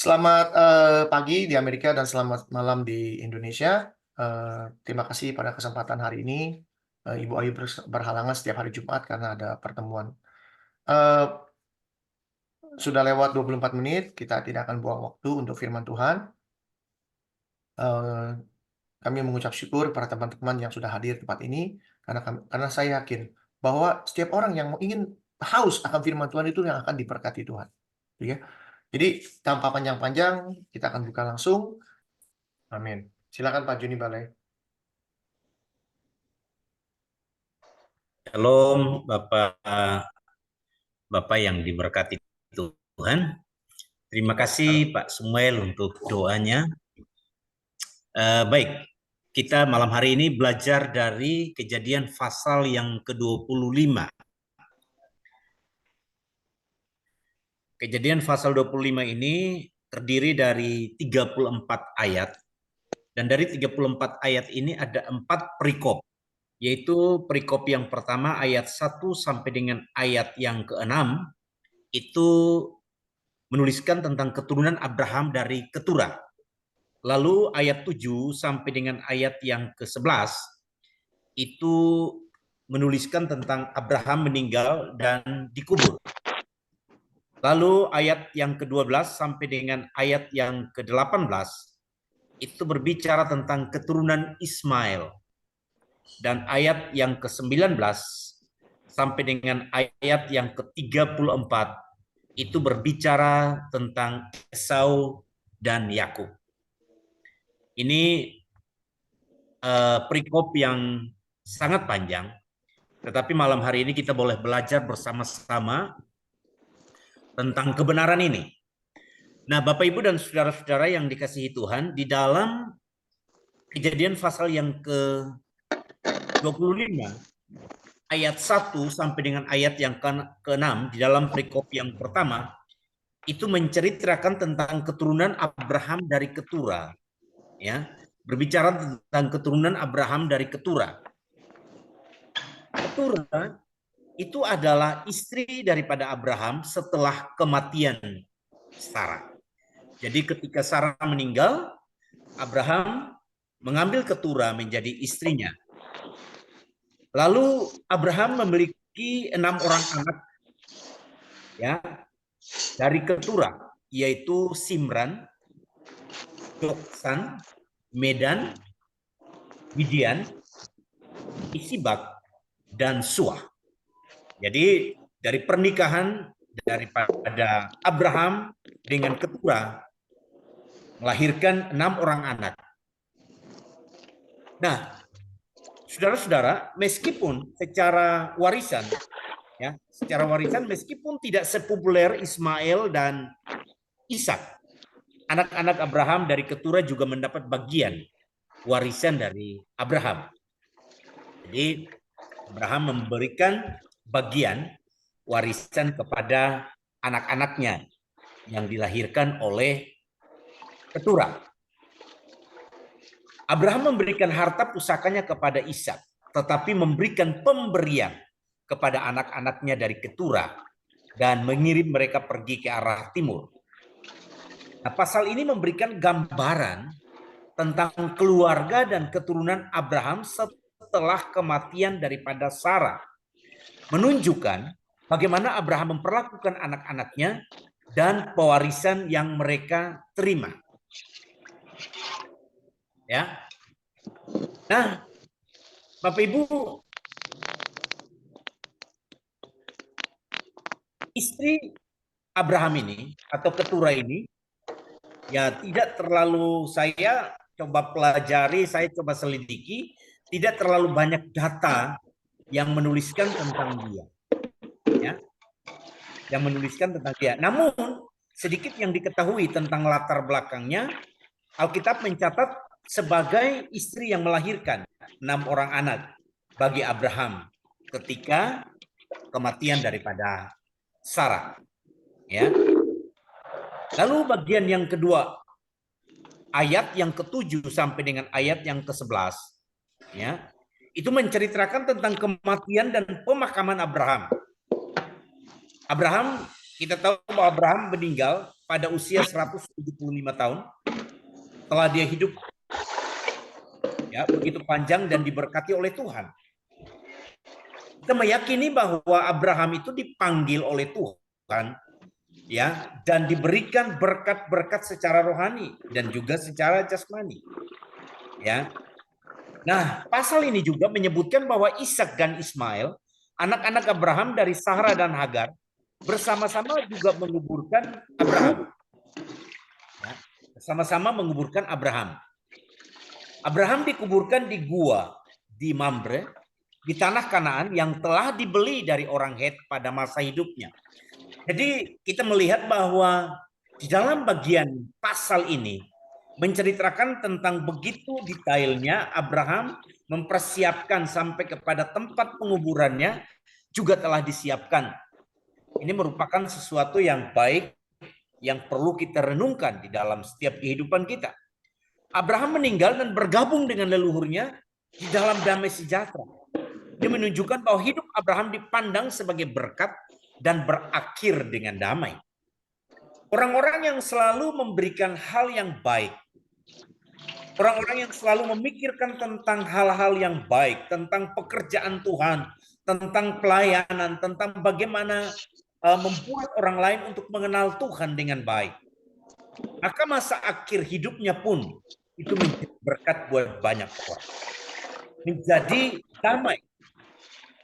Selamat pagi di Amerika dan selamat malam di Indonesia. Terima kasih pada kesempatan hari ini. Ibu Ayu berhalangan setiap hari Jumat karena ada pertemuan. Eh, sudah lewat 24 menit, kita tidak akan buang waktu untuk firman Tuhan. Eh, kami mengucap syukur para teman-teman yang sudah hadir di tempat ini karena saya yakin bahwa setiap orang yang ingin haus akan firman Tuhan itu yang akan diberkati Tuhan. Ya. Jadi tanpa panjang-panjang, kita akan buka langsung. Amin. Silakan Pak Juni Balai. Shalom Bapak Bapak yang diberkati Tuhan. Terima kasih Pak Samuel untuk doanya. Baik, kita malam hari ini belajar dari Kejadian pasal yang ke-25. Kejadian pasal 25 ini terdiri dari 34 ayat. Dan dari 34 ayat ini ada 4 perikop, yaitu perikop yang pertama ayat 1 sampai dengan ayat yang ke-6 itu menuliskan tentang keturunan Abraham dari keturah. Lalu ayat 7 sampai dengan ayat yang ke-11 itu menuliskan tentang Abraham meninggal dan dikubur. Lalu ayat yang ke-12 sampai dengan ayat yang ke-18 itu berbicara tentang keturunan Ismail. Dan ayat yang ke-19 sampai dengan ayat yang ke-34 itu berbicara tentang Esau dan Yakub. Ini perikop yang sangat panjang, tetapi malam hari ini kita boleh belajar bersama-sama tentang kebenaran ini. Nah, Bapak Ibu dan saudara-saudara yang dikasihi Tuhan, di dalam Kejadian pasal yang ke-25 ayat 1 sampai dengan ayat yang ke-6 di dalam perikop yang pertama itu menceritakan tentang keturunan Abraham dari keturah, ya. Berbicara tentang keturunan Abraham dari keturah. Keturah itu adalah istri daripada Abraham setelah kematian Sarah. Jadi ketika Sarah meninggal, Abraham mengambil keturah menjadi istrinya. Lalu Abraham memiliki 6 orang anak, ya, dari keturah, yaitu Simran, Joksan, Medan, Midian, Isibak, dan Suah. Jadi dari pernikahan daripada Abraham dengan keturah melahirkan 6 orang anak. Nah, saudara-saudara, meskipun secara warisan, ya, secara warisan meskipun tidak sepopuler Ismail dan Ishak, anak-anak Abraham dari keturah juga mendapat bagian warisan dari Abraham. Jadi Abraham memberikan bagian warisan kepada anak-anaknya yang dilahirkan oleh keturah. Abraham memberikan harta pusakanya kepada Ishak, tetapi memberikan pemberian kepada anak-anaknya dari keturah dan mengirim mereka pergi ke arah timur. Nah, pasal ini memberikan gambaran tentang keluarga dan keturunan Abraham setelah kematian daripada Sarah. Menunjukkan bagaimana Abraham memperlakukan anak-anaknya dan pewarisan yang mereka terima. Ya. Nah, Bapak Ibu, istri Abraham ini atau keturah ini ya tidak terlalu, saya coba pelajari, saya coba selidiki, tidak terlalu banyak data yang menuliskan tentang dia, ya, yang menuliskan tentang dia. Namun sedikit yang diketahui tentang latar belakangnya, Alkitab mencatat sebagai istri yang melahirkan 6 orang anak bagi Abraham ketika kematian daripada Sarah, ya. Lalu bagian yang kedua, ayat yang ke-7 sampai dengan ayat yang ke-11, ya, itu menceritakan tentang kematian dan pemakaman Abraham. Abraham, kita tahu bahwa Abraham meninggal pada usia 175 tahun setelah dia hidup ya begitu panjang dan diberkati oleh Tuhan. Kita meyakini bahwa Abraham itu dipanggil oleh Tuhan ya dan diberikan berkat-berkat secara rohani dan juga secara jasmani. Ya. Nah, pasal ini juga menyebutkan bahwa Ishak dan Ismail, anak-anak Abraham dari Sarah dan Hagar, bersama-sama juga menguburkan Abraham. Ya, bersama-sama menguburkan Abraham. Abraham dikuburkan di gua di Mamre, di tanah Kanaan yang telah dibeli dari orang Het pada masa hidupnya. Jadi kita melihat bahwa di dalam bagian pasal ini menceritakan tentang begitu detailnya Abraham mempersiapkan sampai kepada tempat penguburannya juga telah disiapkan. Ini merupakan sesuatu yang baik yang perlu kita renungkan di dalam setiap kehidupan kita. Abraham meninggal dan bergabung dengan leluhurnya di dalam damai sejahtera. Ini menunjukkan bahwa hidup Abraham dipandang sebagai berkat dan berakhir dengan damai. Orang-orang yang selalu memberikan hal yang baik, orang-orang yang selalu memikirkan tentang hal-hal yang baik, tentang pekerjaan Tuhan, tentang pelayanan, tentang bagaimana membuat orang lain untuk mengenal Tuhan dengan baik. Maka masa akhir hidupnya pun itu menjadi berkat buat banyak orang. Menjadi damai.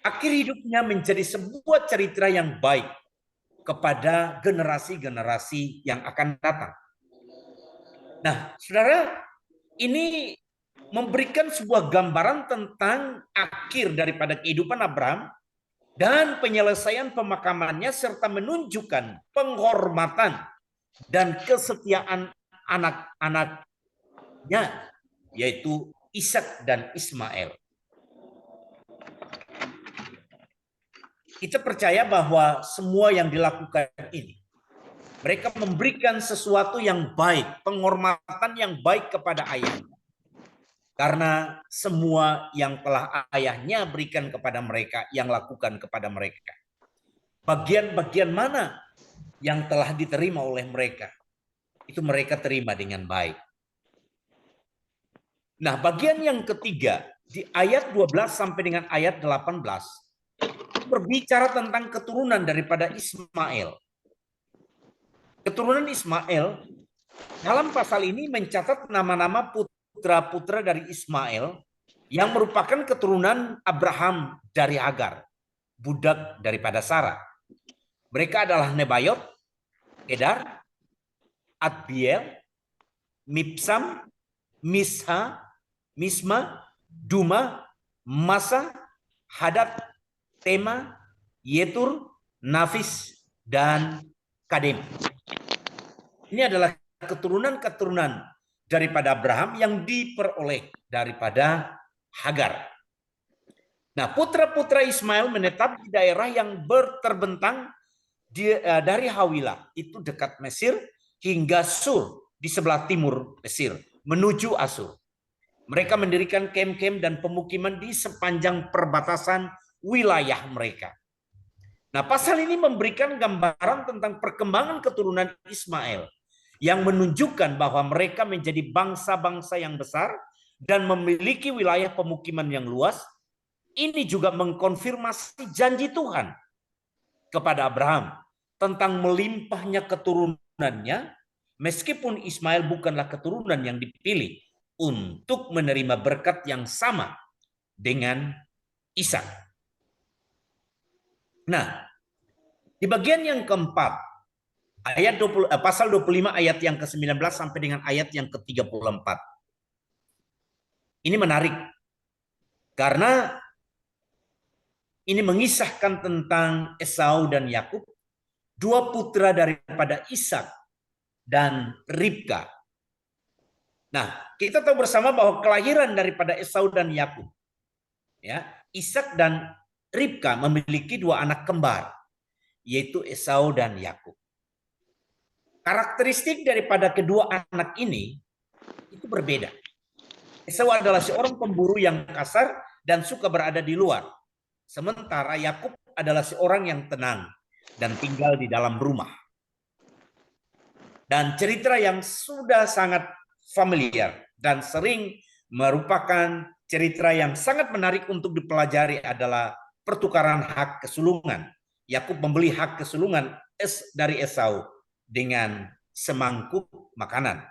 Akhir hidupnya menjadi sebuah cerita yang baik kepada generasi-generasi yang akan datang. Nah, saudara, ini memberikan sebuah gambaran tentang akhir daripada kehidupan Abraham dan penyelesaian pemakamannya serta menunjukkan penghormatan dan kesetiaan anak-anaknya, yaitu Ishak dan Ismail. Kita percaya bahwa semua yang dilakukan ini, mereka memberikan sesuatu yang baik, penghormatan yang baik kepada ayahnya. Karena semua yang telah ayahnya berikan kepada mereka, yang lakukan kepada mereka. Bagian-bagian mana yang telah diterima oleh mereka, itu mereka terima dengan baik. Nah, bagian yang ketiga, di ayat 12 sampai dengan ayat 18, berbicara tentang keturunan daripada Ismail. Keturunan Ismail dalam pasal ini mencatat nama-nama putra-putra dari Ismail yang merupakan keturunan Abraham dari Hagar, budak daripada Sarah. Mereka adalah Nebayot, Kedar, Adbiel, Mipsam, Misha, Misma, Duma, Masa, Hadad, Tema, Yetur, Nafis, dan Kadem. Ini adalah keturunan-keturunan daripada Abraham yang diperoleh daripada Hagar. Nah, putra-putra Ismail menetap di daerah yang terbentang dari Hawilah, itu dekat Mesir, hingga Sur di sebelah timur Mesir, menuju Asur. Mereka mendirikan kem-kem dan pemukiman di sepanjang perbatasan wilayah mereka. Nah, pasal ini memberikan gambaran tentang perkembangan keturunan Ismail yang menunjukkan bahwa mereka menjadi bangsa-bangsa yang besar dan memiliki wilayah pemukiman yang luas. Ini juga mengkonfirmasi janji Tuhan kepada Abraham tentang melimpahnya keturunannya, meskipun Ismail bukanlah keturunan yang dipilih untuk menerima berkat yang sama dengan Ishak. Nah, di bagian yang keempat, ayat 20, pasal 25 ayat yang ke-19 sampai dengan ayat yang ke-34. Ini menarik karena ini mengisahkan tentang Esau dan Yakub, dua putra daripada Ishak dan Ribka. Nah, kita tahu bersama bahwa kelahiran daripada Esau dan Yakub, ya, Ishak dan Ribka memiliki dua anak kembar, yaitu Esau dan Yakub. Karakteristik daripada kedua anak ini itu berbeda. Esau adalah seorang pemburu yang kasar dan suka berada di luar, sementara Yakub adalah seorang yang tenang dan tinggal di dalam rumah. Dan cerita yang sudah sangat familiar dan sering merupakan cerita yang sangat menarik untuk dipelajari adalah pertukaran hak kesulungan. Yakub membeli hak kesulungan dari Esau dengan semangkuk makanan.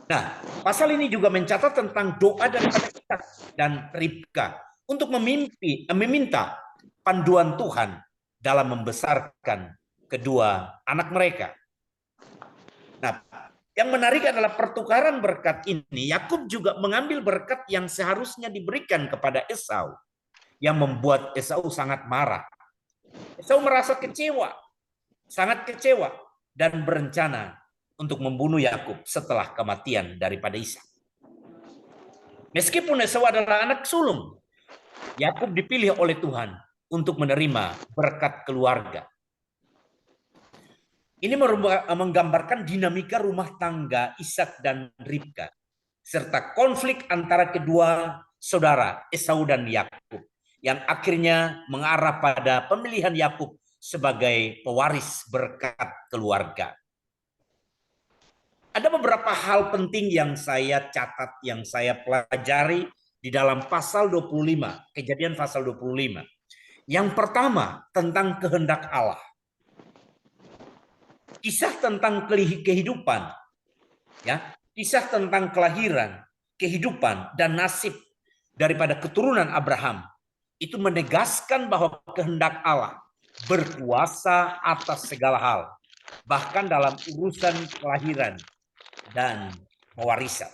Nah, pasal ini juga mencatat tentang doa daripada Ishak dan Ribka untuk meminta panduan Tuhan dalam membesarkan kedua anak mereka. Nah, yang menarik adalah pertukaran berkat ini. Yakub juga mengambil berkat yang seharusnya diberikan kepada Esau, yang membuat Esau sangat marah. Esau merasa kecewa, sangat kecewa, dan berencana untuk membunuh Yakub setelah kematian daripada Ishak. Meskipun Esau adalah anak sulung, Yakub dipilih oleh Tuhan untuk menerima berkat keluarga. Ini menggambarkan dinamika rumah tangga Ishak dan Ribka, serta konflik antara kedua saudara Esau dan Yakub, yang akhirnya mengarah pada pemilihan Yakub sebagai pewaris berkat keluarga. Ada beberapa hal penting yang saya catat, yang saya pelajari di dalam pasal 25, Kejadian pasal 25. Yang pertama, tentang kehendak Allah. Kisah tentang kehidupan, ya, kisah tentang kelahiran, kehidupan, dan nasib daripada keturunan Abraham itu menegaskan bahwa kehendak Allah berkuasa atas segala hal, bahkan dalam urusan kelahiran dan pewarisan.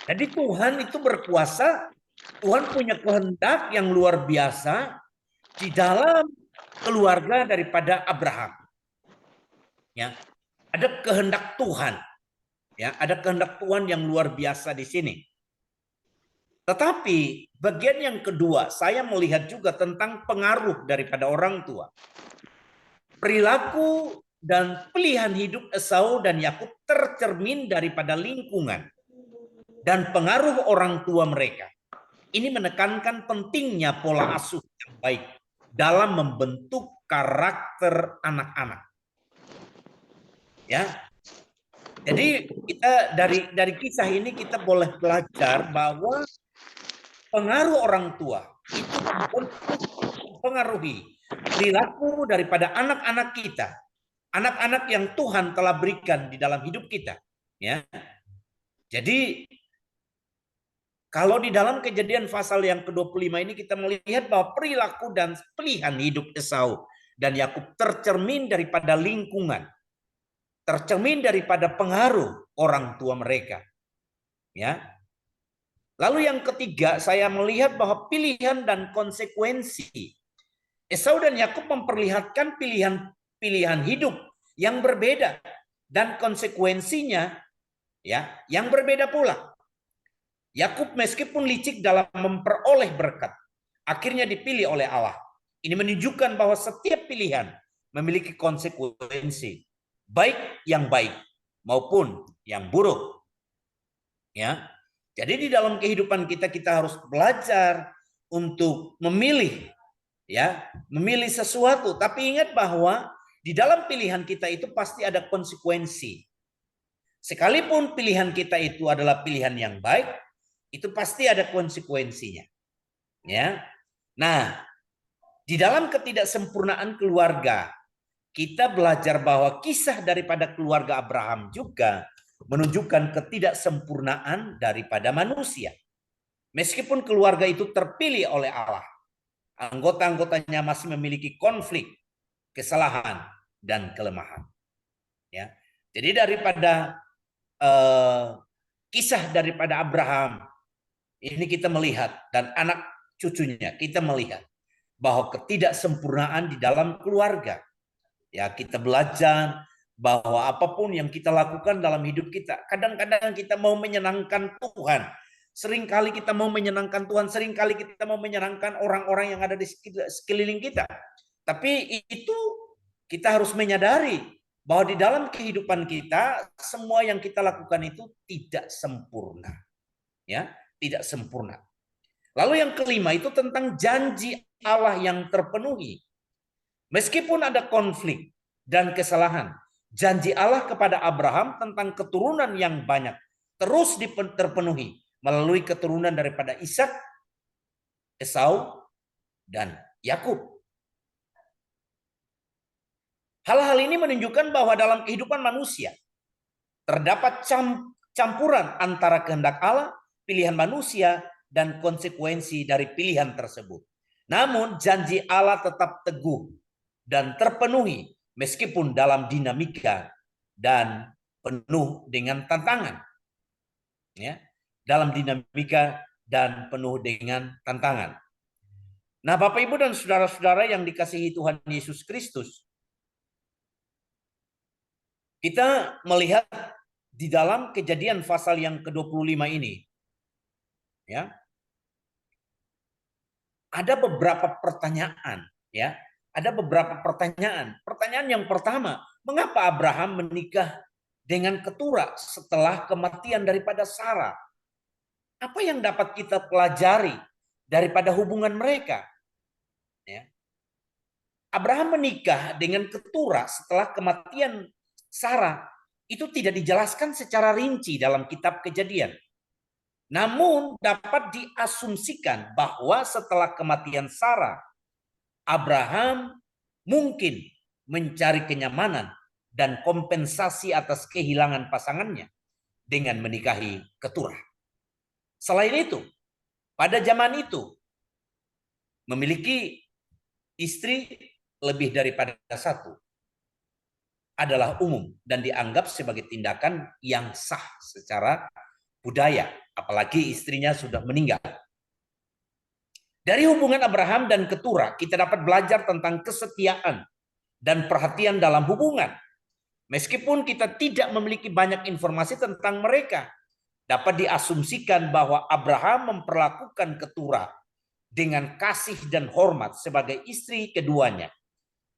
Jadi Tuhan itu berkuasa, Tuhan punya kehendak yang luar biasa di dalam keluarga daripada Abraham. Ya, ada kehendak Tuhan, ya, ada kehendak Tuhan yang luar biasa di sini. Tetapi bagian yang kedua, saya melihat juga tentang pengaruh daripada orang tua. Perilaku dan pilihan hidup Esau dan Yakub tercermin daripada lingkungan dan pengaruh orang tua mereka. Ini menekankan pentingnya pola asuh yang baik dalam membentuk karakter anak-anak. Ya, jadi kita dari kisah ini kita boleh belajar bahwa pengaruh orang tua itu mempengaruhi perilaku daripada anak-anak kita, anak-anak yang Tuhan telah berikan di dalam hidup kita. Ya, jadi kalau di dalam Kejadian pasal yang ke-25 ini kita melihat bahwa perilaku dan pilihan hidup Esau dan Yakub tercermin daripada lingkungan, tercermin daripada pengaruh orang tua mereka. Ya. Lalu yang ketiga, saya melihat bahwa pilihan dan konsekuensi. Esau dan Yakub memperlihatkan pilihan hidup yang berbeda dan konsekuensinya ya yang berbeda pula. Yakub meskipun licik dalam memperoleh berkat, akhirnya dipilih oleh Allah. Ini menunjukkan bahwa setiap pilihan memiliki konsekuensi, baik yang baik maupun yang buruk. Ya. Jadi di dalam kehidupan kita harus belajar untuk memilih, ya, memilih sesuatu. Tapi ingat bahwa di dalam pilihan kita itu pasti ada konsekuensi. Sekalipun pilihan kita itu adalah pilihan yang baik, itu pasti ada konsekuensinya. Ya. Nah, di dalam ketidaksempurnaan keluarga, kita belajar bahwa kisah daripada keluarga Abraham juga menunjukkan ketidaksempurnaan daripada manusia. Meskipun keluarga itu terpilih oleh Allah, anggota-anggotanya masih memiliki konflik, kesalahan, dan kelemahan. Ya, jadi daripada kisah daripada Abraham ini kita melihat, dan anak cucunya kita melihat bahwa ketidaksempurnaan di dalam keluarga. Ya, kita belajar bahwa apapun yang kita lakukan dalam hidup kita, kadang-kadang kita mau menyenangkan Tuhan. Seringkali kita mau menyenangkan Tuhan, seringkali kita mau menyenangkan orang-orang yang ada di sekeliling kita. Tapi itu kita harus menyadari bahwa di dalam kehidupan kita, semua yang kita lakukan itu tidak sempurna. Ya, tidak sempurna. Lalu yang kelima itu tentang janji Allah yang terpenuhi. Meskipun ada konflik dan kesalahan, janji Allah kepada Abraham tentang keturunan yang banyak terus terpenuhi melalui keturunan daripada Ishak, Esau, dan Yakub. Hal-hal ini menunjukkan bahwa dalam kehidupan manusia terdapat campuran antara kehendak Allah, pilihan manusia, dan konsekuensi dari pilihan tersebut. Namun janji Allah tetap teguh dan terpenuhi meskipun dalam dinamika dan penuh dengan tantangan. Ya, dalam dinamika dan penuh dengan tantangan. Nah, Bapak Ibu dan saudara-saudara yang dikasihi Tuhan Yesus Kristus, kita melihat di dalam Kejadian pasal yang ke-25 ini, ya, ada beberapa pertanyaan, ya. Ada beberapa pertanyaan. Pertanyaan yang pertama, mengapa Abraham menikah dengan keturah setelah kematian daripada Sarah? Apa yang dapat kita pelajari daripada hubungan mereka? Ya. Abraham menikah dengan keturah setelah kematian Sarah. Itu tidak dijelaskan secara rinci dalam kitab Kejadian. Namun dapat diasumsikan bahwa setelah kematian Sarah, Abraham mungkin mencari kenyamanan dan kompensasi atas kehilangan pasangannya dengan menikahi keturah. Selain itu, pada zaman itu memiliki istri lebih daripada satu adalah umum dan dianggap sebagai tindakan yang sah secara budaya, apalagi istrinya sudah meninggal. Dari hubungan Abraham dan keturah, kita dapat belajar tentang kesetiaan dan perhatian dalam hubungan. Meskipun kita tidak memiliki banyak informasi tentang mereka, dapat diasumsikan bahwa Abraham memperlakukan keturah dengan kasih dan hormat sebagai istri keduanya.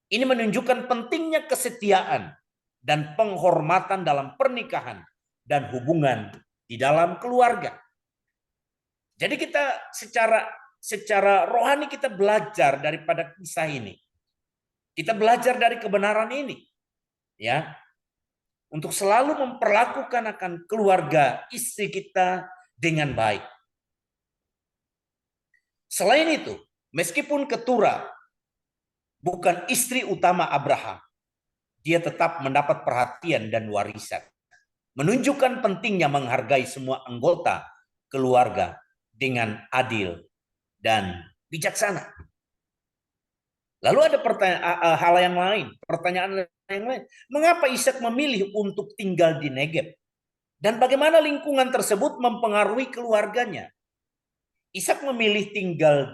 Ini menunjukkan pentingnya kesetiaan dan penghormatan dalam pernikahan dan hubungan di dalam keluarga. Jadi kita secara rohani kita belajar daripada kisah ini. Kita belajar dari kebenaran ini, ya, untuk selalu memperlakukan akan keluarga istri kita dengan baik. Selain itu, meskipun keturah bukan istri utama Abraham, dia tetap mendapat perhatian dan warisan. Menunjukkan pentingnya menghargai semua anggota keluarga dengan adil dan bijaksana. Lalu ada hal yang lain, pertanyaan yang lain. Mengapa Ishak memilih untuk tinggal di Negeb? Dan bagaimana lingkungan tersebut mempengaruhi keluarganya? Ishak memilih tinggal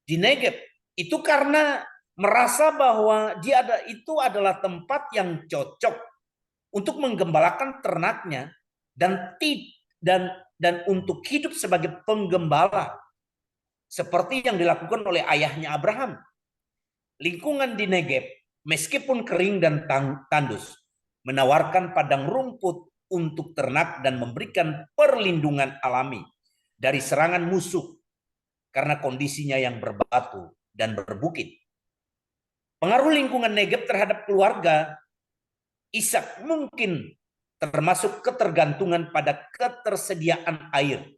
di Negeb itu karena merasa bahwa itu adalah tempat yang cocok untuk menggembalakan ternaknya dan untuk hidup sebagai penggembala seperti yang dilakukan oleh ayahnya Abraham. Lingkungan di Negeb meskipun kering dan tandus menawarkan padang rumput untuk ternak dan memberikan perlindungan alami dari serangan musuh karena kondisinya yang berbatu dan berbukit. Pengaruh lingkungan Negeb terhadap keluarga Ishak mungkin termasuk ketergantungan pada ketersediaan air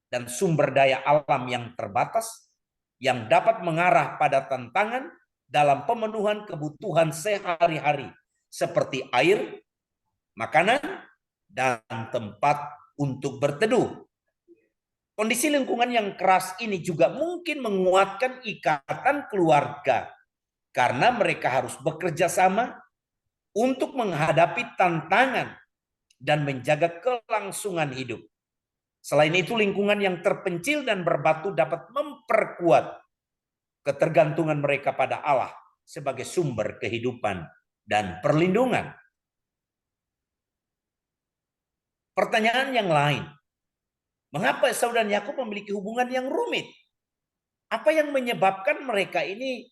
dan sumber daya alam yang terbatas yang dapat mengarah pada tantangan dalam pemenuhan kebutuhan sehari-hari seperti air, makanan, dan tempat untuk berteduh. Kondisi lingkungan yang keras ini juga mungkin menguatkan ikatan keluarga karena mereka harus bekerja sama untuk menghadapi tantangan dan menjaga kelangsungan hidup. Selain itu, lingkungan yang terpencil dan berbatu dapat memperkuat ketergantungan mereka pada Allah sebagai sumber kehidupan dan perlindungan. Pertanyaan yang lain, mengapa Esau dan Yakub memiliki hubungan yang rumit? Apa yang menyebabkan mereka ini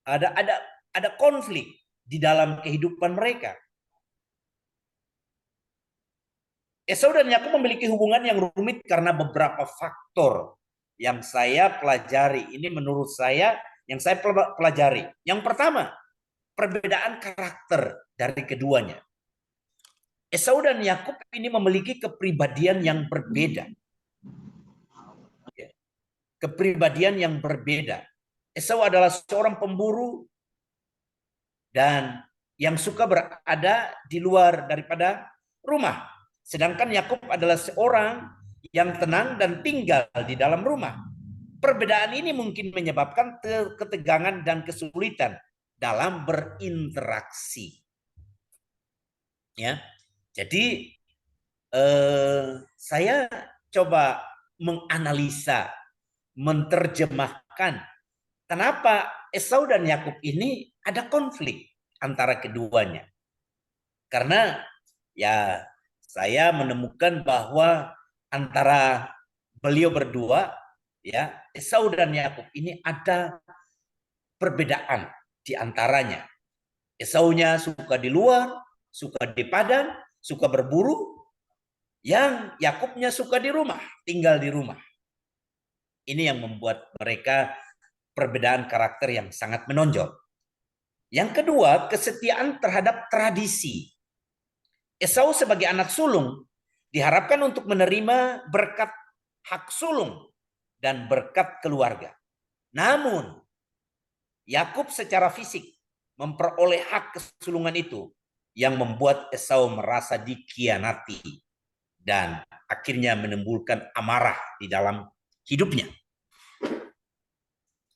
ada konflik di dalam kehidupan mereka? Esau dan Yakub memiliki hubungan yang rumit karena beberapa faktor yang saya pelajari. Ini menurut saya yang saya pelajari. Yang pertama, perbedaan karakter dari keduanya. Esau dan Yakub ini memiliki kepribadian yang berbeda. Kepribadian yang berbeda. Esau adalah seorang pemburu dan yang suka berada di luar daripada rumah. Sedangkan Yakub adalah seorang yang tenang dan tinggal di dalam rumah. Perbedaan ini mungkin menyebabkan ketegangan dan kesulitan dalam berinteraksi. Ya, jadi saya coba menganalisa, menerjemahkan kenapa Esau dan Yakub ini ada konflik antara keduanya. Karena ya saya menemukan bahwa antara beliau berdua, ya, Esau dan Yakub ini ada perbedaan di antaranya. Esaunya suka di luar, suka di padang, suka berburu, yang Yakubnya suka di rumah, tinggal di rumah. Ini yang membuat mereka perbedaan karakter yang sangat menonjol. Yang kedua, kesetiaan terhadap tradisi. Esau sebagai anak sulung diharapkan untuk menerima berkat hak sulung dan berkat keluarga. Namun, Yakub secara fisik memperoleh hak kesulungan itu yang membuat Esau merasa dikhianati dan akhirnya menimbulkan amarah di dalam hidupnya.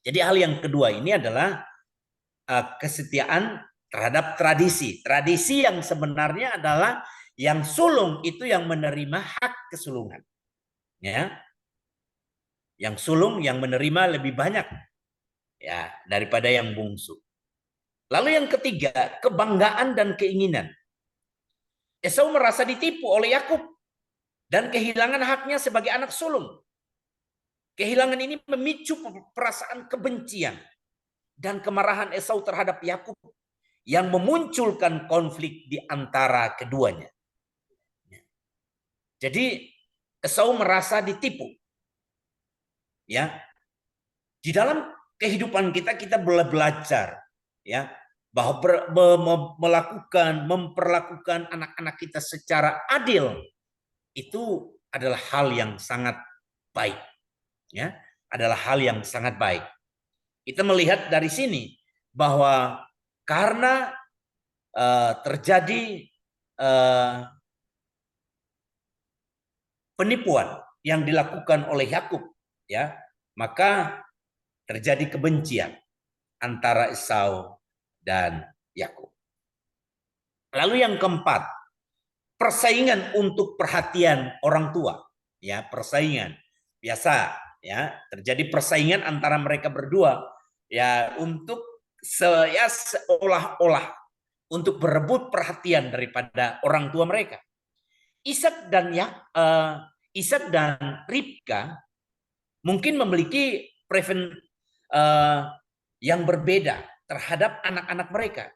Jadi hal yang kedua ini adalah kesetiaan terhadap tradisi. Tradisi yang sebenarnya adalah yang sulung itu yang menerima hak kesulungan. Ya. Yang sulung yang menerima lebih banyak ya daripada yang bungsu. Lalu yang ketiga, kebanggaan dan keinginan. Esau merasa ditipu oleh Yakub dan kehilangan haknya sebagai anak sulung. Kehilangan ini memicu perasaan kebencian dan kemarahan Esau terhadap Yakub yang memunculkan konflik di antara keduanya. Jadi Esau merasa ditipu. Ya. Di dalam kehidupan kita belajar ya bahwa memperlakukan anak-anak kita secara adil itu adalah hal yang sangat baik. Ya, adalah hal yang sangat baik. Kita melihat dari sini bahwa karena terjadi penipuan yang dilakukan oleh Yakub, ya, maka terjadi kebencian antara Esau dan Yakub. Lalu yang keempat, persaingan untuk perhatian orang tua, ya, persaingan. Biasa ya, terjadi persaingan antara mereka berdua ya untuk seolah-olah untuk berebut perhatian daripada orang tua mereka. Ishak dan Ribka mungkin memiliki yang berbeda terhadap anak-anak mereka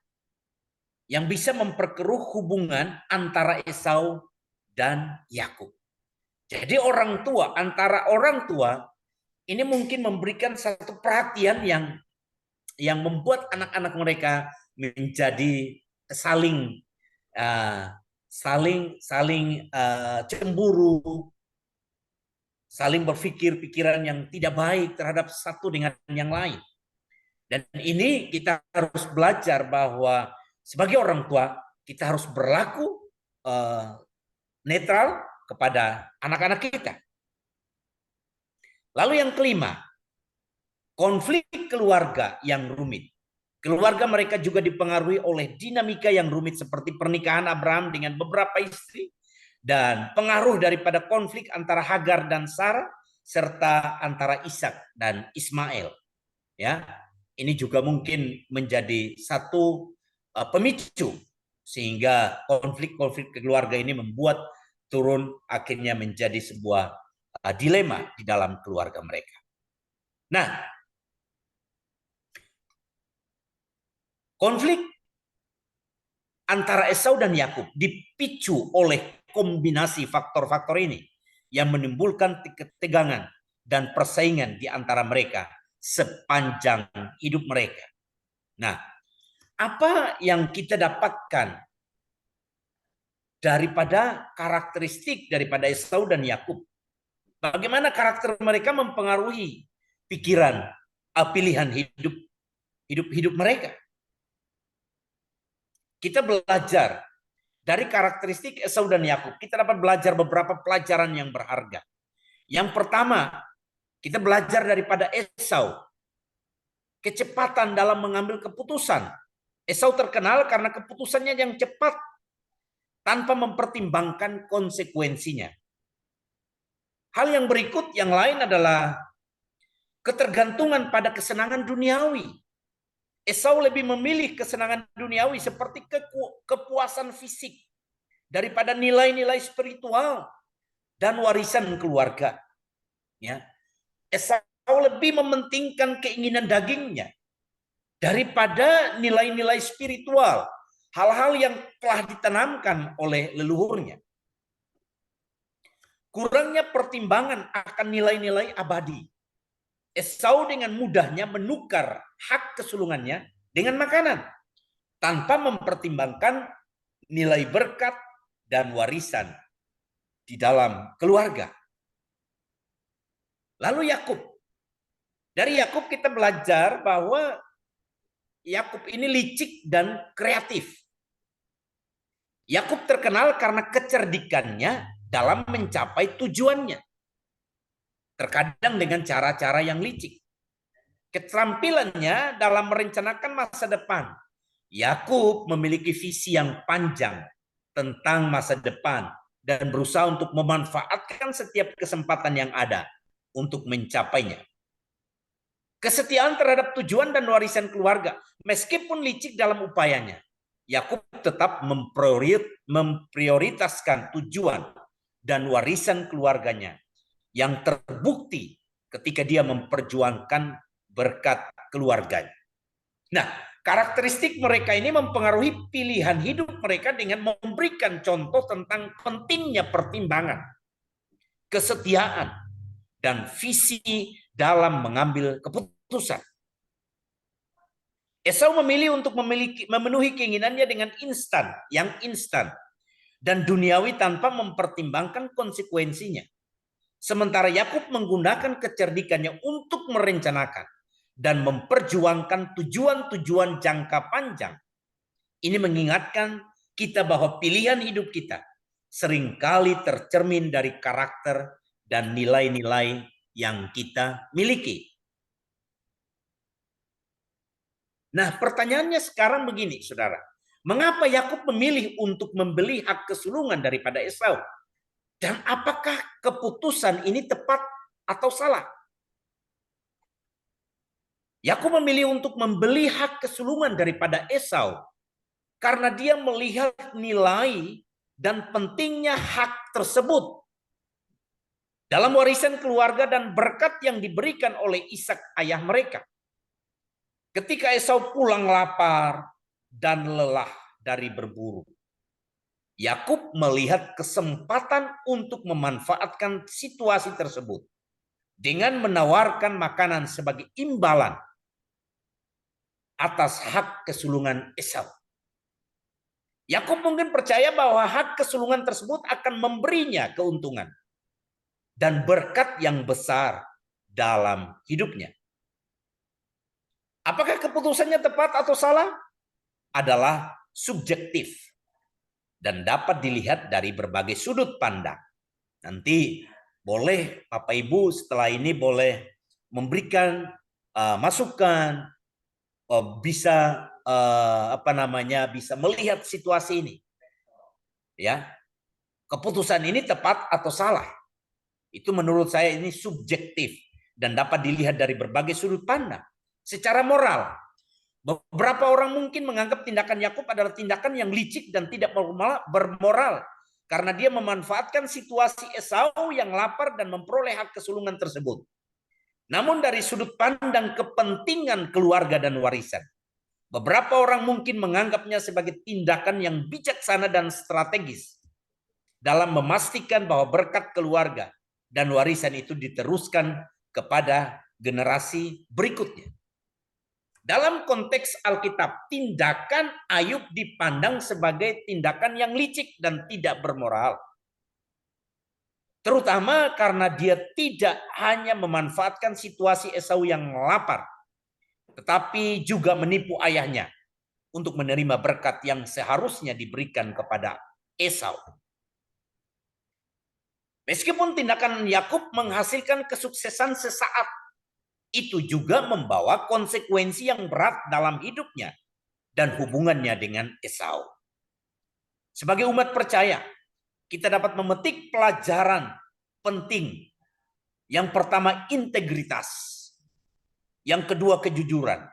yang bisa memperkeruh hubungan antara Esau dan Yakub. Jadi antara orang tua ini mungkin memberikan satu perhatian yang membuat anak-anak mereka menjadi saling cemburu, saling berpikir pikiran yang tidak baik terhadap satu dengan yang lain. Dan ini kita harus belajar bahwa sebagai orang tua kita harus berlaku netral kepada anak-anak kita. Lalu yang kelima, konflik keluarga yang rumit. Keluarga mereka juga dipengaruhi oleh dinamika yang rumit seperti pernikahan Abraham dengan beberapa istri dan pengaruh daripada konflik antara Hagar dan Sarah serta antara Ishak dan Ismail. Ya, ini juga mungkin menjadi satu pemicu sehingga konflik-konflik keluarga ini membuat turun akhirnya menjadi sebuah dilema di dalam keluarga mereka. Nah, konflik antara Esau dan Yakub dipicu oleh kombinasi faktor-faktor ini yang menimbulkan ketegangan dan persaingan di antara mereka sepanjang hidup mereka. Nah, apa yang kita dapatkan daripada karakteristik daripada Esau dan Yakub? Bagaimana karakter mereka mempengaruhi pikiran, pilihan hidup mereka? Kita belajar dari karakteristik Esau dan Yakub. Kita dapat belajar beberapa pelajaran yang berharga. Yang pertama, kita belajar daripada Esau, kecepatan dalam mengambil keputusan. Esau terkenal karena keputusannya yang cepat tanpa mempertimbangkan konsekuensinya. Hal yang berikut yang lain adalah ketergantungan pada kesenangan duniawi. Esau lebih memilih kesenangan duniawi seperti kepuasan fisik daripada nilai-nilai spiritual dan warisan keluarga. Ya. Esau lebih mementingkan keinginan dagingnya daripada nilai-nilai spiritual, hal-hal yang telah ditanamkan oleh leluhurnya. Kurangnya pertimbangan akan nilai-nilai abadi. Esau dengan mudahnya menukar hak kesulungannya dengan makanan tanpa mempertimbangkan nilai berkat dan warisan di dalam keluarga. Lalu Yakub. Dari Yakub kita belajar bahwa Yakub ini licik dan kreatif. Yakub terkenal karena kecerdikannya dalam mencapai tujuannya. Terkadang dengan cara-cara yang licik. Keterampilannya dalam merencanakan masa depan. Yakub memiliki visi yang panjang tentang masa depan dan berusaha untuk memanfaatkan setiap kesempatan yang ada untuk mencapainya. Kesetiaan terhadap tujuan dan warisan keluarga, meskipun licik dalam upayanya, Yakub tetap memprioritaskan tujuan dan warisan keluarganya yang terbukti ketika dia memperjuangkan berkat keluarganya. Nah, karakteristik mereka ini mempengaruhi pilihan hidup mereka dengan memberikan contoh tentang pentingnya pertimbangan, kesetiaan, dan visi dalam mengambil keputusan. Esau memilih untuk memenuhi keinginannya dengan instan dan duniawi tanpa mempertimbangkan konsekuensinya. Sementara Yakub menggunakan kecerdikannya untuk merencanakan dan memperjuangkan tujuan-tujuan jangka panjang. Ini mengingatkan kita bahwa pilihan hidup kita seringkali tercermin dari karakter dan nilai-nilai yang kita miliki. Nah, pertanyaannya sekarang begini, saudara. Mengapa Yakub memilih untuk membeli hak kesulungan daripada Esau? Dan apakah keputusan ini tepat atau salah? Yakub memilih untuk membeli hak kesulungan daripada Esau karena dia melihat nilai dan pentingnya hak tersebut dalam warisan keluarga dan berkat yang diberikan oleh Ishak ayah mereka. Ketika Esau pulang lapar dan lelah dari berburu, Yakub melihat kesempatan untuk memanfaatkan situasi tersebut dengan menawarkan makanan sebagai imbalan atas hak kesulungan Esau. Yakub mungkin percaya bahwa hak kesulungan tersebut akan memberinya keuntungan dan berkat yang besar dalam hidupnya. Apakah keputusannya tepat atau salah? Adalah subjektif dan dapat dilihat dari berbagai sudut pandang. Nanti boleh Bapak Ibu setelah ini boleh memberikan masukan, bisa bisa melihat situasi ini. Ya. Keputusan ini tepat atau salah? Itu menurut saya ini subjektif dan dapat dilihat dari berbagai sudut pandang. Secara moral, beberapa orang mungkin menganggap tindakan Yakub adalah tindakan yang licik dan tidak bermoral karena dia memanfaatkan situasi Esau yang lapar dan memperoleh hak kesulungan tersebut. Namun dari sudut pandang kepentingan keluarga dan warisan, beberapa orang mungkin menganggapnya sebagai tindakan yang bijaksana dan strategis dalam memastikan bahwa berkat keluarga dan warisan itu diteruskan kepada generasi berikutnya. dalam konteks Alkitab, tindakan Ayub dipandang sebagai tindakan yang licik dan tidak bermoral. Terutama karena dia tidak hanya memanfaatkan situasi Esau yang lapar, tetapi juga menipu ayahnya untuk menerima berkat yang seharusnya diberikan kepada Esau. Meskipun tindakan Yakub menghasilkan kesuksesan sesaat, itu juga membawa konsekuensi yang berat dalam hidupnya dan hubungannya dengan Esau. Sebagai umat percaya, kita dapat memetik pelajaran penting. Yang pertama, integritas. Yang kedua, kejujuran.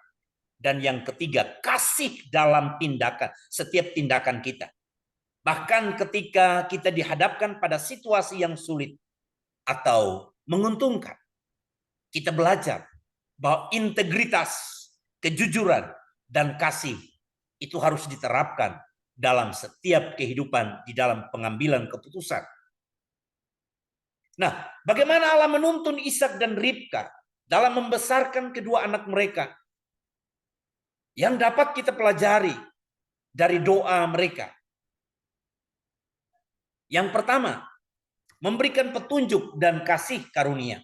Dan yang ketiga, kasih dalam tindakan, setiap tindakan kita. Bahkan ketika kita dihadapkan pada situasi yang sulit atau menguntungkan, kita belajar bahwa integritas, kejujuran, dan kasih itu harus diterapkan dalam setiap kehidupan di dalam pengambilan keputusan. Nah, bagaimana Allah menuntun Ishak dan Ribka dalam membesarkan kedua anak mereka? Yang dapat kita pelajari dari doa mereka. Yang pertama, memberikan petunjuk dan kasih karunia.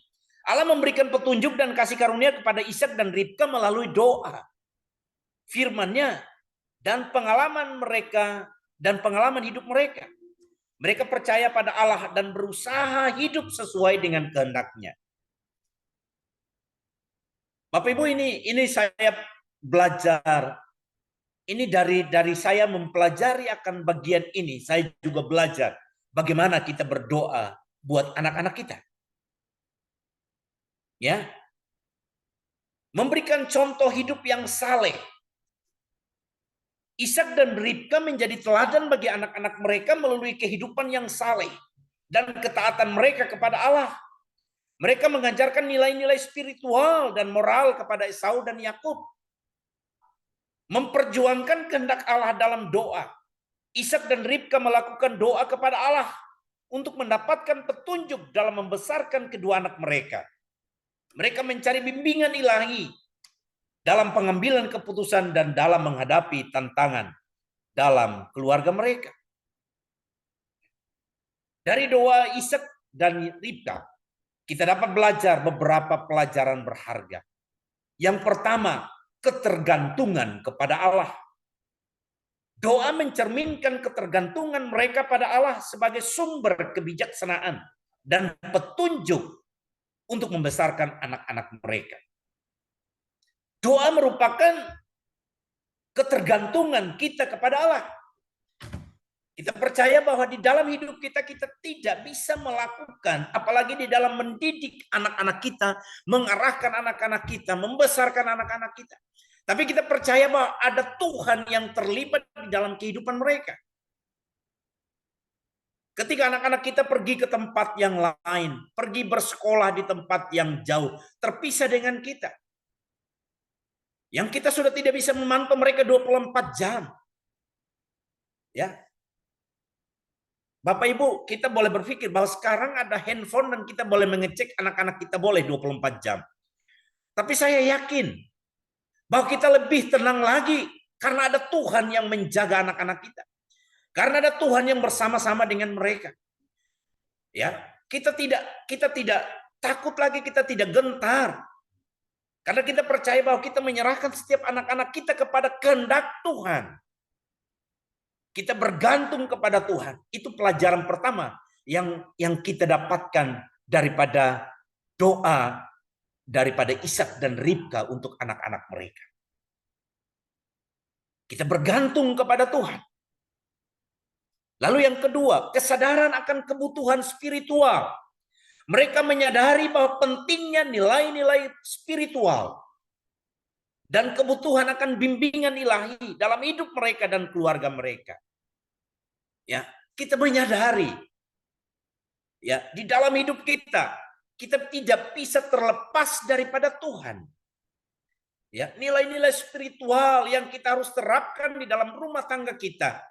Allah memberikan petunjuk dan kasih karunia kepada Ishak dan Ribka melalui doa, firman-Nya, dan pengalaman mereka dan pengalaman hidup mereka. Mereka percaya pada Allah dan berusaha hidup sesuai dengan kehendak-Nya. Bapak Ibu, ini saya belajar. Ini dari saya mempelajari akan bagian ini, saya juga belajar bagaimana kita berdoa buat anak-anak kita. Ya. Memberikan contoh hidup yang saleh. Ishak dan Ribka menjadi teladan bagi anak-anak mereka melalui kehidupan yang saleh dan ketaatan mereka kepada Allah. Mereka mengajarkan nilai-nilai spiritual dan moral kepada Esau dan Yakub. Memperjuangkan kehendak Allah dalam doa. Ishak dan Ribka melakukan doa kepada Allah untuk mendapatkan petunjuk dalam membesarkan kedua anak mereka. Mereka mencari bimbingan ilahi dalam pengambilan keputusan dan dalam menghadapi tantangan dalam keluarga mereka. Dari doa Ishak dan Ribka, kita dapat belajar beberapa pelajaran berharga. Yang pertama, ketergantungan kepada Allah. Doa mencerminkan ketergantungan mereka pada Allah sebagai sumber kebijaksanaan dan petunjuk untuk membesarkan anak-anak mereka. Doa merupakan ketergantungan kita kepada Allah. Kita percaya bahwa di dalam hidup kita tidak bisa melakukan, apalagi di dalam mendidik anak-anak kita, mengarahkan anak-anak kita, membesarkan anak-anak kita. Tapi kita percaya bahwa ada Tuhan yang terlibat di dalam kehidupan mereka. Ketika anak-anak kita pergi ke tempat yang lain, pergi bersekolah di tempat yang jauh, terpisah dengan kita. Yang kita sudah tidak bisa memantau mereka 24 jam. Ya. Bapak Ibu, kita boleh berpikir bahwa sekarang ada handphone dan kita boleh mengecek anak-anak kita boleh 24 jam. Tapi saya yakin bahwa kita lebih tenang lagi karena ada Tuhan yang menjaga anak-anak kita. Karena ada Tuhan yang bersama-sama dengan mereka. Ya, kita tidak takut lagi, kita tidak gentar. Karena kita percaya bahwa kita menyerahkan setiap anak-anak kita kepada kehendak Tuhan. Kita bergantung kepada Tuhan. Itu pelajaran pertama yang kita dapatkan daripada doa daripada Ishak dan Ribka untuk anak-anak mereka. Kita bergantung kepada Tuhan. Lalu yang kedua, kesadaran akan kebutuhan spiritual. Mereka menyadari bahwa pentingnya nilai-nilai spiritual dan kebutuhan akan bimbingan ilahi dalam hidup mereka dan keluarga mereka. Ya, kita menyadari ya, di dalam hidup kita tidak bisa terlepas daripada Tuhan. Ya, nilai-nilai spiritual yang kita harus terapkan di dalam rumah tangga kita.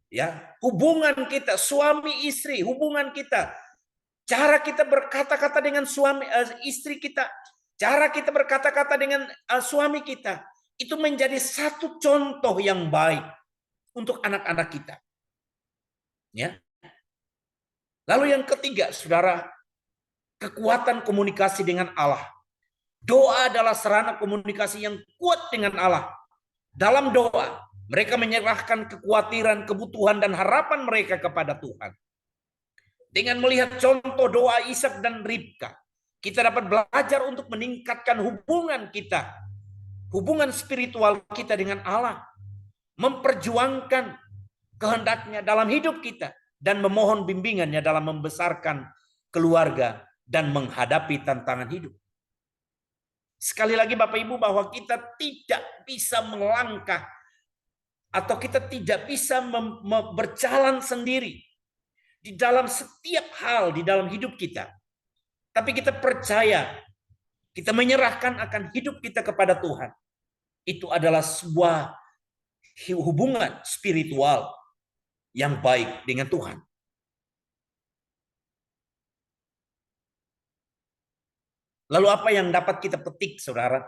Ya, hubungan kita suami istri, hubungan kita, cara kita berkata-kata dengan suami istri kita, cara kita berkata-kata dengan suami kita, itu menjadi satu contoh yang baik untuk anak-anak kita. Ya. Lalu yang ketiga, saudara, kekuatan komunikasi dengan Allah. Doa adalah sarana komunikasi yang kuat dengan Allah. Dalam doa, mereka menyerahkan kekhawatiran, kebutuhan, dan harapan mereka kepada Tuhan. Dengan melihat contoh doa Ishak dan Ribka, kita dapat belajar untuk meningkatkan hubungan kita, hubungan spiritual kita dengan Allah, memperjuangkan kehendaknya dalam hidup kita, dan memohon bimbingannya dalam membesarkan keluarga dan menghadapi tantangan hidup. Sekali lagi Bapak Ibu, bahwa kita tidak bisa melangkah atau kita tidak bisa berjalan sendiri di dalam setiap hal di dalam hidup kita. Tapi kita percaya, kita menyerahkan akan hidup kita kepada Tuhan. Itu adalah sebuah hubungan spiritual yang baik dengan Tuhan. Lalu apa yang dapat kita petik, saudara,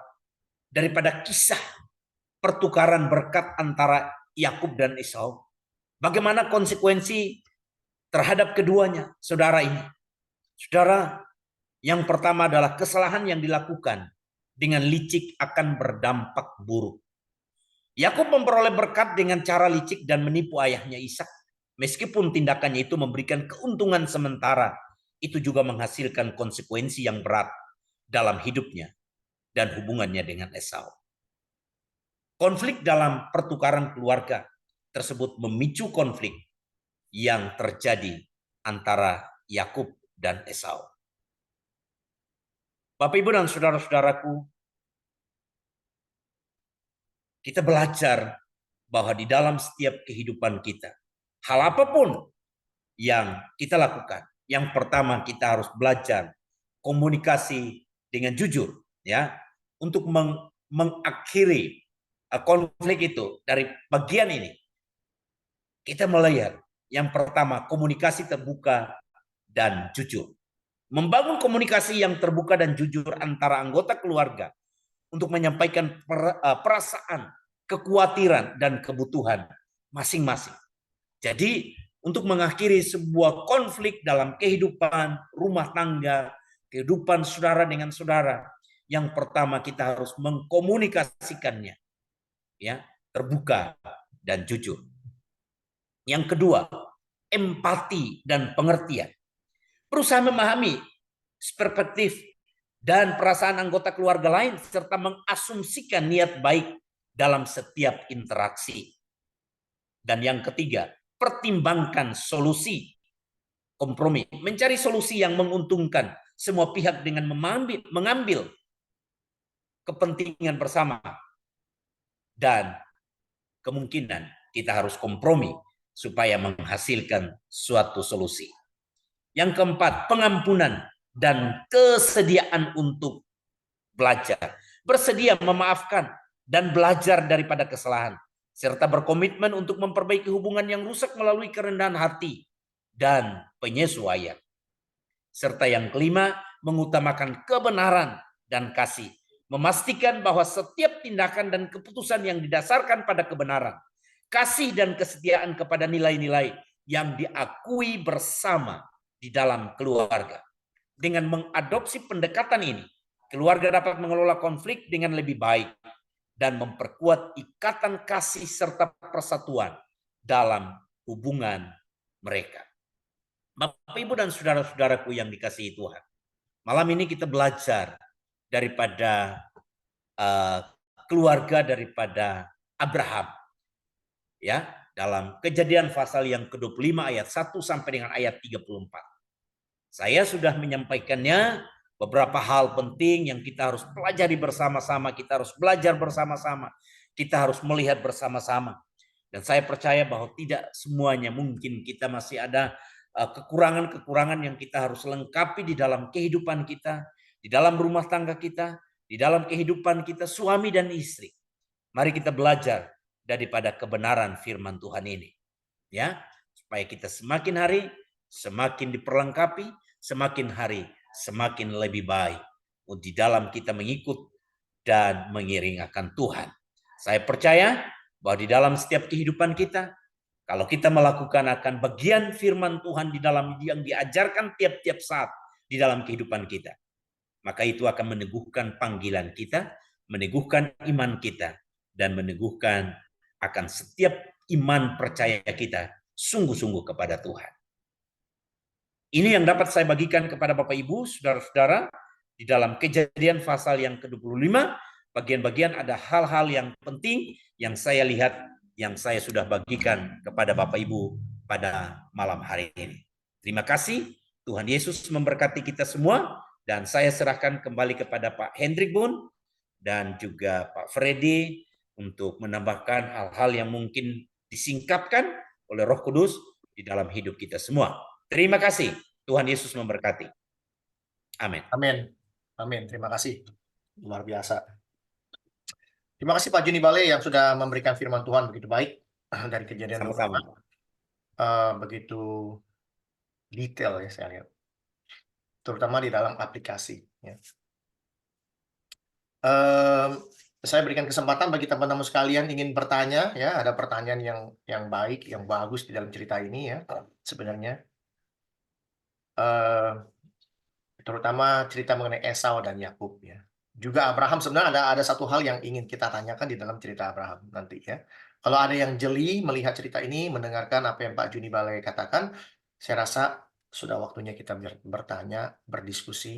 daripada kisah pertukaran berkat antara Yakub dan Esau? Bagaimana konsekuensi terhadap keduanya, saudara ini? Saudara, yang pertama adalah kesalahan yang dilakukan dengan licik akan berdampak buruk. Yakub memperoleh berkat dengan cara licik dan menipu ayahnya Ishak. Meskipun tindakannya itu memberikan keuntungan sementara, itu juga menghasilkan konsekuensi yang berat dalam hidupnya dan hubungannya dengan Esau. Konflik dalam pertukaran keluarga tersebut memicu konflik yang terjadi antara Yakub dan Esau. Bapak, Ibu, dan saudara-saudaraku, kita belajar bahwa di dalam setiap kehidupan kita, hal apapun yang kita lakukan, yang pertama kita harus belajar komunikasi dengan jujur, ya, untuk mengakhiri konflik itu. Dari bagian ini kita melihat yang pertama, komunikasi terbuka dan jujur. Membangun komunikasi yang terbuka dan jujur antara anggota keluarga untuk menyampaikan perasaan, kekhawatiran, dan kebutuhan masing-masing. Jadi, untuk mengakhiri sebuah konflik dalam kehidupan rumah tangga, kehidupan saudara dengan saudara, yang pertama kita harus mengkomunikasikannya, ya, terbuka dan jujur. Yang kedua, empati dan pengertian. Berusaha memahami perspektif dan perasaan anggota keluarga lain serta mengasumsikan niat baik dalam setiap interaksi. Dan yang ketiga, pertimbangkan solusi, kompromi, mencari solusi yang menguntungkan semua pihak dengan mengambil kepentingan bersama, dan kemungkinan kita harus kompromi supaya menghasilkan suatu solusi. Yang keempat, pengampunan dan kesediaan untuk belajar, bersedia memaafkan dan belajar daripada kesalahan, serta berkomitmen untuk memperbaiki hubungan yang rusak melalui kerendahan hati dan penyesuaian. Serta yang kelima, mengutamakan kebenaran dan kasih, memastikan bahwa setiap tindakan dan keputusan yang didasarkan pada kebenaran, kasih, dan kesetiaan kepada nilai-nilai yang diakui bersama di dalam keluarga. Dengan mengadopsi pendekatan ini, keluarga dapat mengelola konflik dengan lebih baik dan memperkuat ikatan kasih serta persatuan dalam hubungan mereka. Bapak, Ibu, dan saudara-saudaraku yang dikasihi Tuhan, malam ini kita belajar daripada keluarga daripada Abraham, ya, dalam Kejadian pasal yang ke-25 ayat 1 sampai dengan ayat 34. Saya sudah menyampaikannya, beberapa hal penting yang kita harus pelajari bersama-sama, kita harus belajar bersama-sama, kita harus melihat bersama-sama. Dan saya percaya bahwa tidak semuanya, mungkin kita masih ada kekurangan-kekurangan yang kita harus lengkapi di dalam kehidupan kita, di dalam rumah tangga kita, di dalam kehidupan kita suami dan istri. Mari kita belajar daripada kebenaran firman Tuhan ini, ya, supaya kita semakin hari semakin diperlengkapi, semakin hari semakin lebih baik di dalam kita mengikut dan mengiring akan Tuhan. Saya percaya bahwa di dalam setiap kehidupan kita, kalau kita melakukan akan bagian firman Tuhan di dalam yang diajarkan tiap-tiap saat di dalam kehidupan kita, maka itu akan meneguhkan panggilan kita, meneguhkan iman kita, dan meneguhkan akan setiap iman percaya kita sungguh-sungguh kepada Tuhan. Ini yang dapat saya bagikan kepada Bapak Ibu, saudara-saudara, di dalam Kejadian pasal yang ke-25, bagian-bagian ada hal-hal yang penting yang saya lihat, yang saya sudah bagikan kepada Bapak Ibu pada malam hari ini. Terima kasih, Tuhan Yesus memberkati kita semua, dan saya serahkan kembali kepada Pak Hendrik Bun dan juga Pak Freddy untuk menambahkan hal-hal yang mungkin disingkapkan oleh Roh Kudus di dalam hidup kita semua. Terima kasih. Tuhan Yesus memberkati. Amin. Amin. Amin. Terima kasih. Luar biasa. Terima kasih Pak Juni Bale yang sudah memberikan firman Tuhan begitu baik dari Kejadian 25. Sama-sama. Begitu detail ya saya lihat. Terutama di dalam aplikasi. Ya. Saya berikan kesempatan bagi teman-teman sekalian ingin bertanya, ya ada pertanyaan yang baik, yang bagus di dalam cerita ini ya sebenarnya. Terutama cerita mengenai Esau dan Yakub ya. Juga Abraham, sebenarnya ada satu hal yang ingin kita tanyakan di dalam cerita Abraham nanti ya. Kalau ada yang jeli melihat cerita ini, mendengarkan apa yang Pak Juni Bale katakan, saya rasa sudah waktunya kita bertanya, berdiskusi.